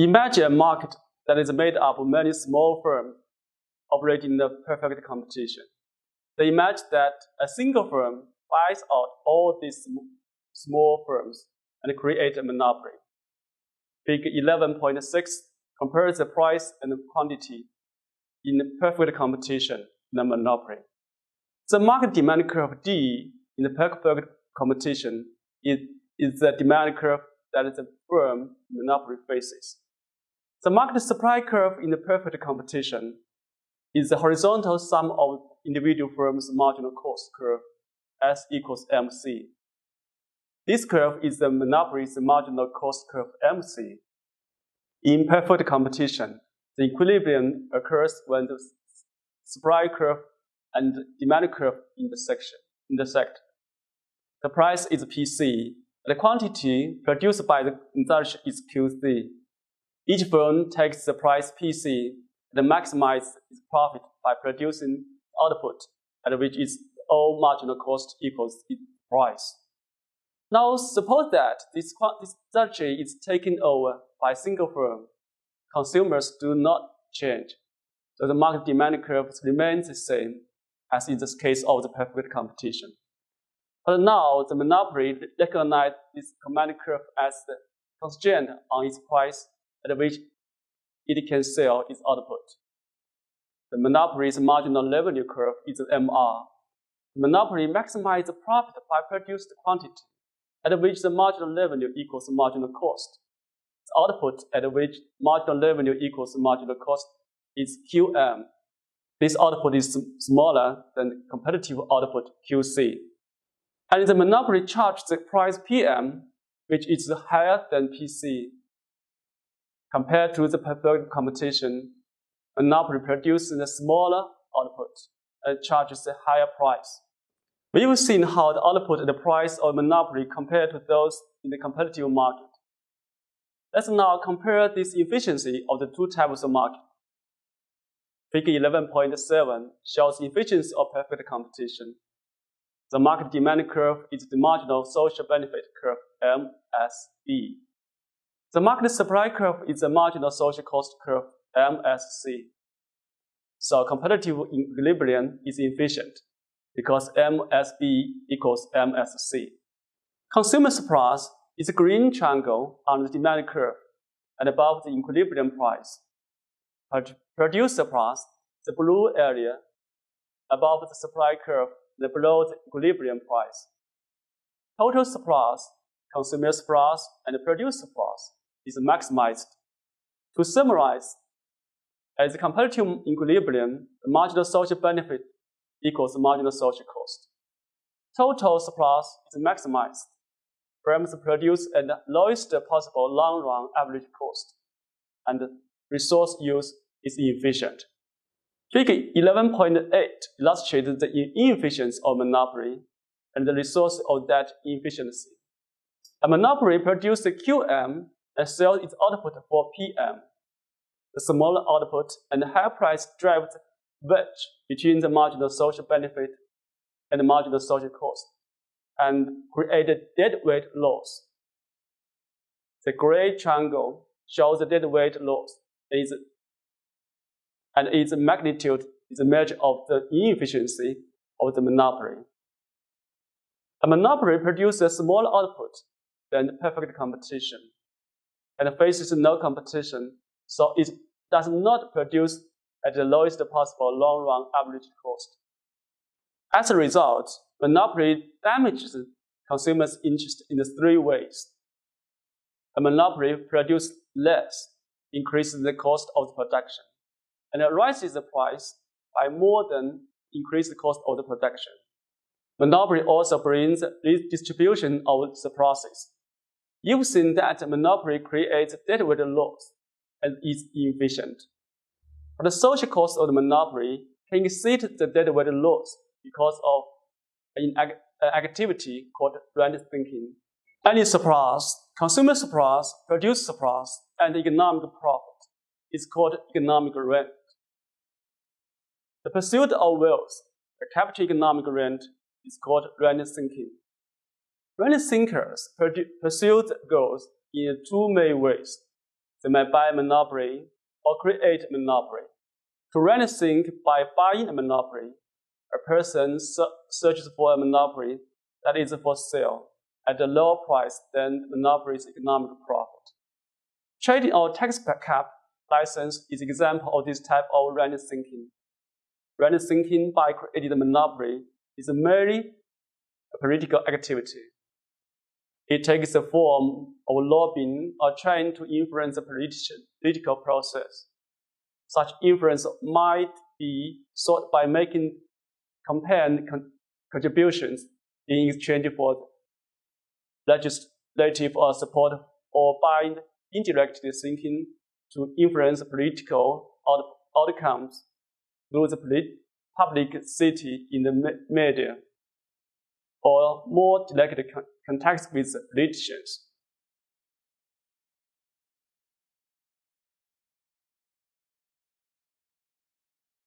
Imagine a market that is made up of many small firms operating in a perfect competition. They imagine that a single firm buys out all these small firms and creates a monopoly. Figure 11.6 compares the price and quantity in perfect competition in a monopoly. The market demand curve D in the perfect competition is the demand curve that the firm monopoly faces. The market supply curve in the perfect competition is the horizontal sum of individual firms' marginal cost curve, S equals MC. This curve is the monopoly's marginal cost curve, MC. In perfect competition, the equilibrium occurs when the supply curve and demand curve intersect. The price is PC, and the quantity produced by the industry is QC. Each firm takes the price PC and maximizes its profit by producing output at which its all marginal cost equals its price. Now suppose that this industry is taken over by a single firm. Consumers do not change, so the market demand curve remains the same as in the case of the perfect competition. But now the monopoly recognizes this demand curve as the constraint on its price at which it can sell its output. The monopoly's marginal revenue curve is the MR. The monopoly maximizes the profit by produced quantity, at which the marginal revenue equals the marginal cost. The output at which marginal revenue equals the marginal cost is QM. This output is smaller than the competitive output QC. And the monopoly charges the price PM, which is higher than PC. Compared to the perfect competition, monopoly produces a smaller output and charges a higher price. We've seen how the output and the price of monopoly compare to those in the competitive market. Let's now compare this efficiency of the two types of market. Figure 11.7 shows the efficiency of perfect competition. The market demand curve is the marginal social benefit curve, MSB. The market supply curve is the marginal social cost curve, MSC. So competitive equilibrium is efficient because MSB equals MSC. Consumer surplus is a green triangle on the demand curve and above the equilibrium price. Producer surplus, the blue area, above the supply curve and below the equilibrium price. Total surplus, consumer surplus, and producer surplus is maximized. To summarize, at the competitive equilibrium, the marginal social benefit equals the marginal social cost. Total surplus is maximized. Firms produce at the lowest possible long-run average cost, and resource use is efficient. Figure 11.8 illustrates the inefficiency of monopoly and the resource of that inefficiency. A monopoly produces QM and sells its output for PM. The smaller output and higher price drive the wedge between the marginal social benefit and the marginal social cost and create a deadweight loss. The gray triangle shows the deadweight loss and its magnitude is a measure of the inefficiency of the monopoly. A monopoly produces a smaller output than the perfect competition and faces no competition, so it does not produce at the lowest possible long-run average cost. As a result, monopoly damages consumers' interest in the three ways. A monopoly produces less, increases the cost of the production, and raises the price by more than increase the cost of the production. Monopoly also brings redistribution of surpluses. You've seen that monopoly creates deadweight loss and is inefficient. But the social cost of the monopoly can exceed the deadweight loss because of an activity called rent sinking. Any surplus, consumer surplus, producer surplus, and economic profit is called economic rent. The pursuit of wealth, the capture economic rent, is called rent sinking. Rent sinkers pursue goals in two main ways. they may buy a monopoly or create a monopoly. To run a think by buying a monopoly, a person searches for a monopoly that is for sale at a lower price than the monopoly's economic profit. Trading or tax cap license is an example of this type of random thinking. Random thinking by creating a monopoly is merely a political activity. It takes the form of lobbying or trying to influence the political process. Such influence might be sought by making campaign contributions in exchange for legislative support, or by indirectly thinking to influence political outcomes through the publicity in the media, or more direct contact with politicians.